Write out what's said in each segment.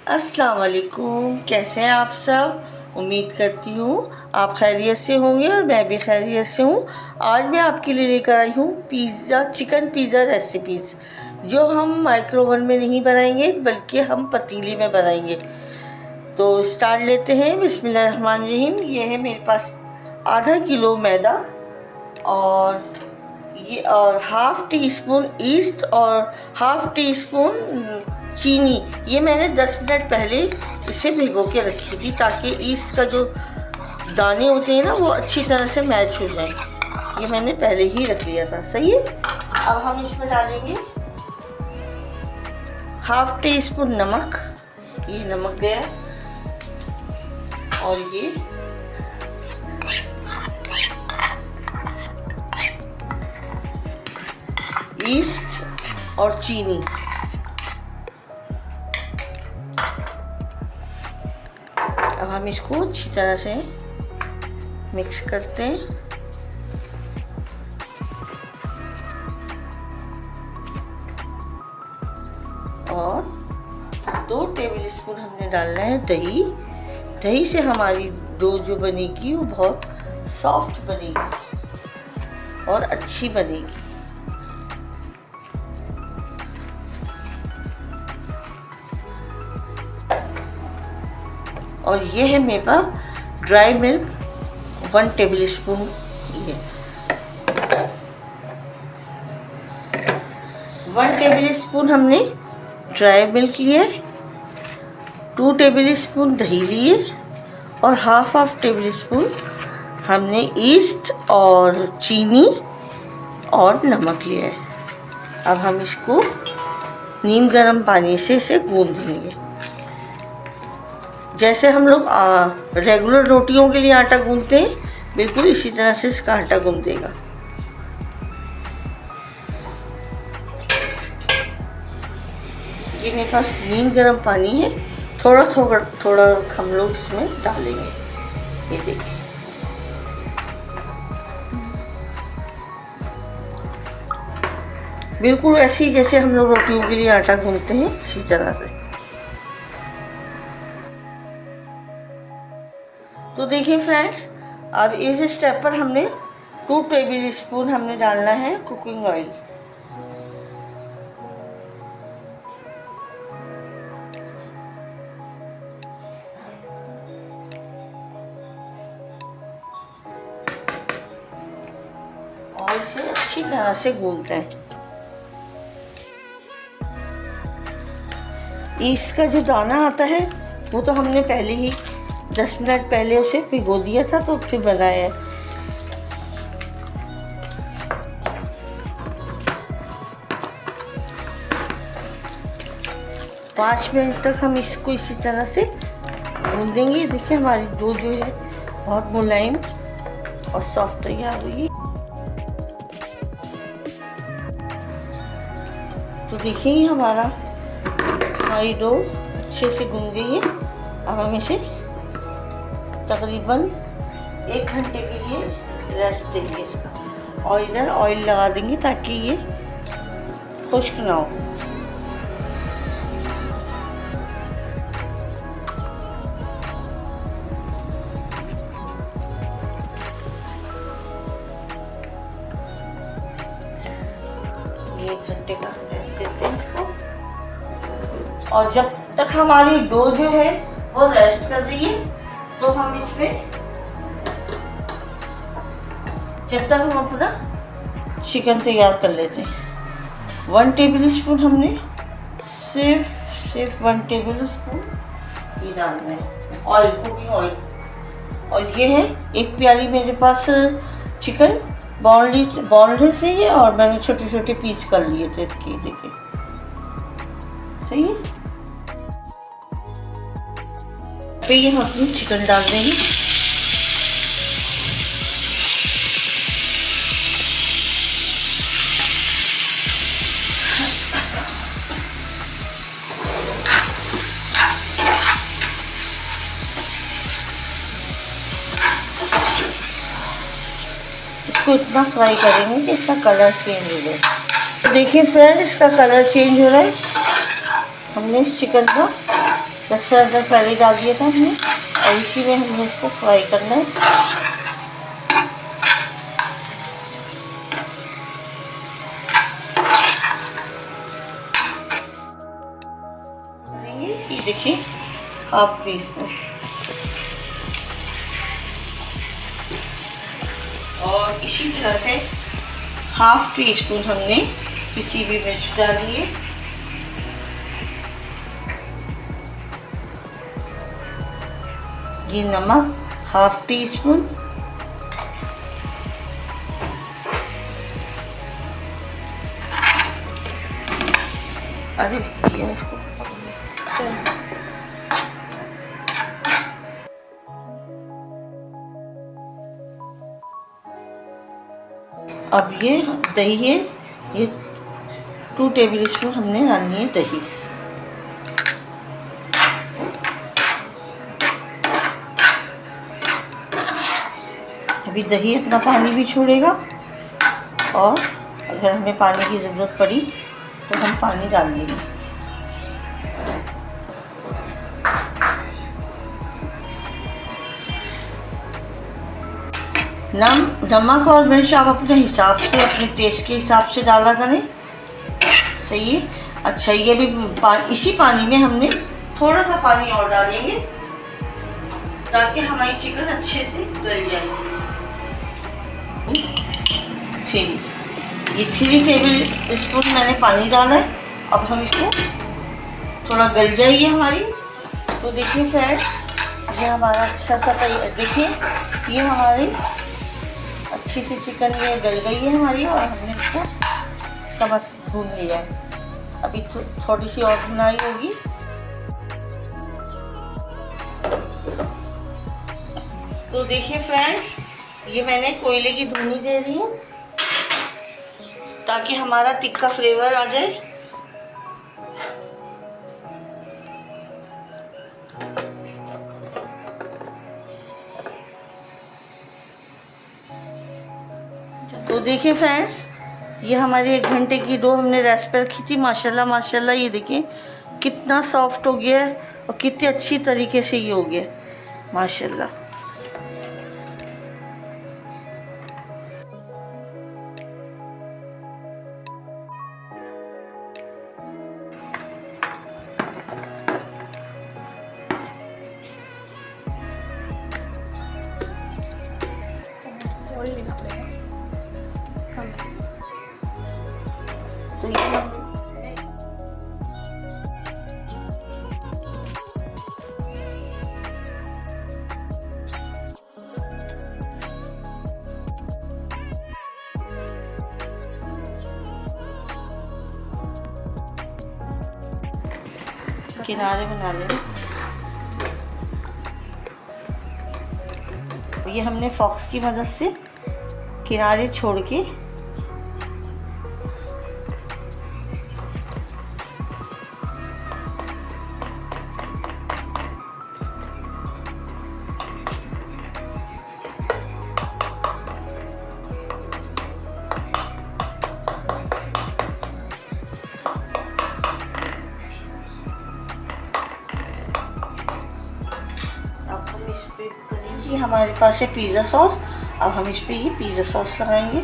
अस्सलाम वालेकुम। कैसे हैं आप सब? उम्मीद करती हूँ आप खैरियत से होंगे और मैं भी खैरियत से हूँ। आज मैं आपके लिए लेकर आई हूँ चिकन पिज़्ज़ा रेसिपीज़, जो हम माइक्रोवेव में नहीं बनाएंगे बल्कि हम पतीले में बनाएंगे। तो स्टार्ट लेते हैं। बिस्मिल्लाहिर्रहमानिर्रहीम। ये है मेरे पास आधा किलो मैदा और हाफ़ टी स्पून ईस्ट और हाफ़ टी स्पून चीनी। ये मैंने 10 मिनट पहले इसे भिगो के रखी थी ताकि ईस्ट का जो दाने होते हैं ना वो अच्छी तरह से मैच हो जाए। ये मैंने पहले ही रख लिया था। सही है। अब हम इसमें डालेंगे हाफ़ टी स्पून नमक। ये नमक गया। और ये ईस्ट और चीनी। अब हम इसको अच्छी तरह से मिक्स करते हैं। और 2 टेबलस्पून हमने डालना है दही। दही से हमारी डो जो बनेगी वो बहुत सॉफ्ट बनेगी और अच्छी बनेगी। और ये है मेरे पास ड्राई मिल्क 1 टेबलस्पून। ये 1 टेबलस्पून हमने ड्राई मिल्क लिए, 2 टेबलस्पून दही लिए और हाफ टेबलस्पून हमने ईस्ट और चीनी और नमक लिया है। अब हम इसको नीम गर्म पानी से इसे गूंद देंगे। जैसे हम लोग रेगुलर रोटियों के लिए आटा गूंदते हैं, बिल्कुल इसी तरह से इसका आटा गूंदेगा। ये मेरे पास नीम गर्म पानी है, थोड़ा हम लोग इसमें डालेंगे। ये देखिए, बिल्कुल ऐसे ही जैसे हम लोग रोटियों के लिए आटा गूंदते हैं इसी तरह से। तो देखिए फ्रेंड्स, अब इस स्टेप पर हमने 2 टेबलस्पून हमने डालना है कुकिंग ऑयल। और इसे अच्छी तरह से गूंदते हैं। ईस्ट का जो दाना आता है वो तो हमने पहले ही 10 मिनट पहले उसे भिगो दिया था, तो फिर बनाया है। पाँच मिनट तक हम इसको इसी तरह से गूंदेंगे। देखिए हमारी डो जो है बहुत मुलायम और सॉफ्ट तैयार हुई। तो देखिए हमारी डो अच्छे से गूंद गई है। अब हम इसे तकरीबन 1 घंटे के लिए रेस्ट देंगे इसका। और इधर ऑयल लगा देंगे ताकि ये खुश्क ना हो। ये 1 घंटे का रेस्ट देते हैं इसको। और जब तक हमारी डो जो है वो रेस्ट कर रही है, तो हम इसमें जब तक हम अपना चिकन तैयार कर लेते हैं। 1 टेबलस्पून हमने सिर्फ 1 टेबलस्पून ये डालना है ऑयल, कुकिंग ऑयल। और ये है 1 प्याली मेरे पास चिकन बोनलेस है ये, और मैंने छोटे छोटे पीस कर लिए थे। देखिए सही है। पे ये हम अपनी चिकन डाल देंगे। इसको इतना फ्राई करेंगे कि इसका कलर चेंज हो जाए। देखिए फ्रेंड, इसका कलर चेंज हो रहा है। हमने इस चिकन को कच्चा अदरक पहले डाल दिया था हमने और इसी में हमने इसको फ्राई करना है। ये देखिए हाफ टी स्पून और इसी तरह से हाफ टी स्पून हमने पिसी हुई मिर्च डाली है। ये नमक हाफ टी स्पून, अरे इसको अब ये दही है, ये 2 टेबल स्पून हमने डालनी है दही। अभी दही अपना पानी भी छोड़ेगा और अगर हमें पानी की ज़रूरत पड़ी तो हम पानी डाल देंगे। नमक और मिर्च आप अपने हिसाब से, अपने टेस्ट के हिसाब से डाला करें, सही है। अच्छा, ये भी इसी पानी में हमने थोड़ा सा पानी और डालेंगे ताकि हमारी चिकन अच्छे से गल जाए। ये 3 टेबल स्पून मैंने पानी डाला है। अब हम इसको थोड़ा गल जाइए हमारी। तो देखिए फ्रेंड्स, ये हमारा अच्छा सा देखिए ये हमारी अच्छी सी चिकन ये गल गई है हमारी और हमने इसका बस भून लिया है। अभी थोड़ी सी और भुनाई होगी। तो देखिए फ्रेंड्स, ये मैंने कोयले की धुनी दे रही हूँ ताकि हमारा तिक्का फ्लेवर आ जाए। तो देखिए फ्रेंड्स, ये हमारी 1 घंटे की डो हमने रेस्ट पे रखी थी। माशाल्लाह माशाल्लाह, ये देखिए कितना सॉफ्ट हो गया है और कितनी अच्छी तरीके से ये हो गया है माशाल्लाह। तो ये किनारे बना लेंगे। ये हमने फॉक्स की मदद से किनारे छोड़ के हमारे पास है पिज़्ज़ा सॉस। अब हम इस पे ये पिज़्ज़ा सॉस लगाएंगे।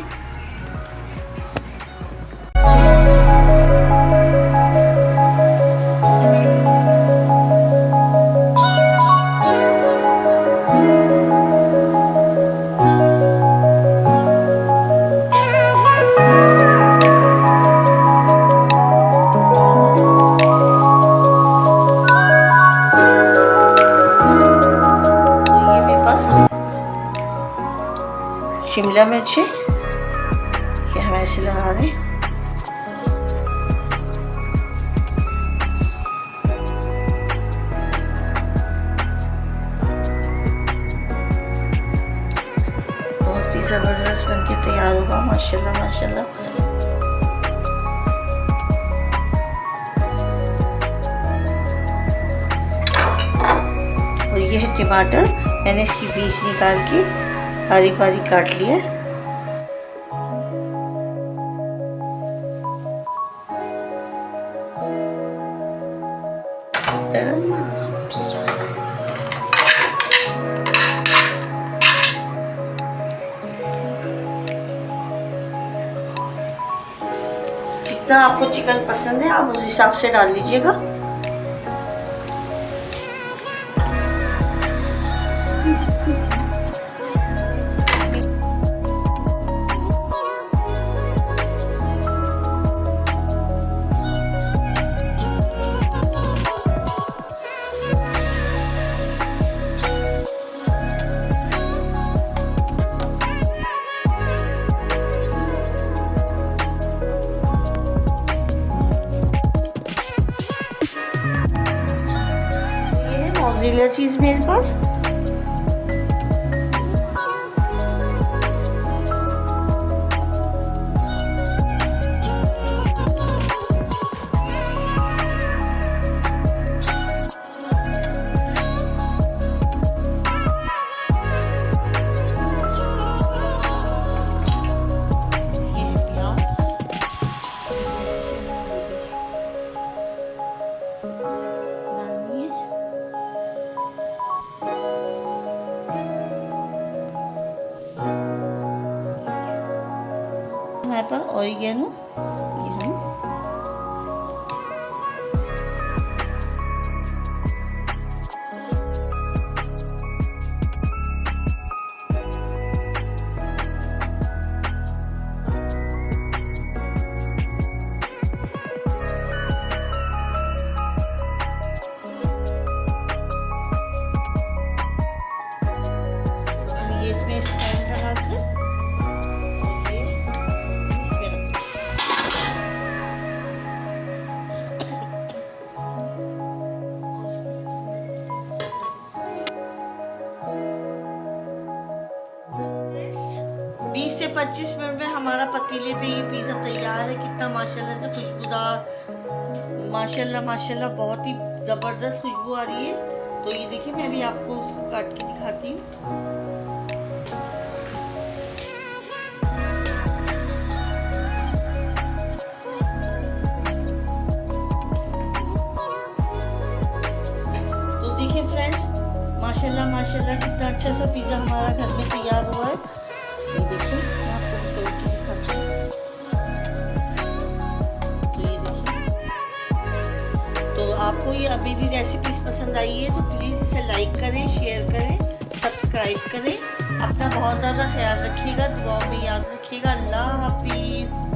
शिमला मिर्च है, ये हम ऐसे लगा रहे हैं। बहुत ही ज़बरदस्त बनके तैयार होगा माशाल्लाह माशाल्लाह। और ये है टमाटर, मैंने इसकी बीज निकाल के बारीक बारीक काट लिया। जितना आपको चिकन पसंद है आप उस हिसाब से डाल लीजिएगा। मोज़रेला चीज़ मेरे पास। हमारे पास ऑरिगेनो, ये हम ये इसमें स्टैंड लगाकर बीस से 25 मिनट में हमारा पतीले पे ये पिज़्ज़ा तैयार है। कितना माशाल्लाह से खुशबूदार, माशाल्लाह माशाल्लाह बहुत ही ज़बरदस्त खुशबू आ रही है। तो ये देखिए मैं भी आपको उसको काट के दिखाती हूँ। तो देखिए फ्रेंड्स, माशाल्लाह माशाल्लाह कितना अच्छा सा पिज़्ज़ा हमारा घर में तैयार हुआ है। ये देखिए मैं आपको तोड़ के दिखाती हूँ। तो ये देखिए, तो आपको ये मेरी रेसिपीज पसंद आई है तो प्लीज़ इसे लाइक करें, शेयर करें, सब्सक्राइब करें। अपना बहुत ज़्यादा ख्याल रखिएगा, दुआओं में याद रखिएगा। अल्लाह हाफिज़।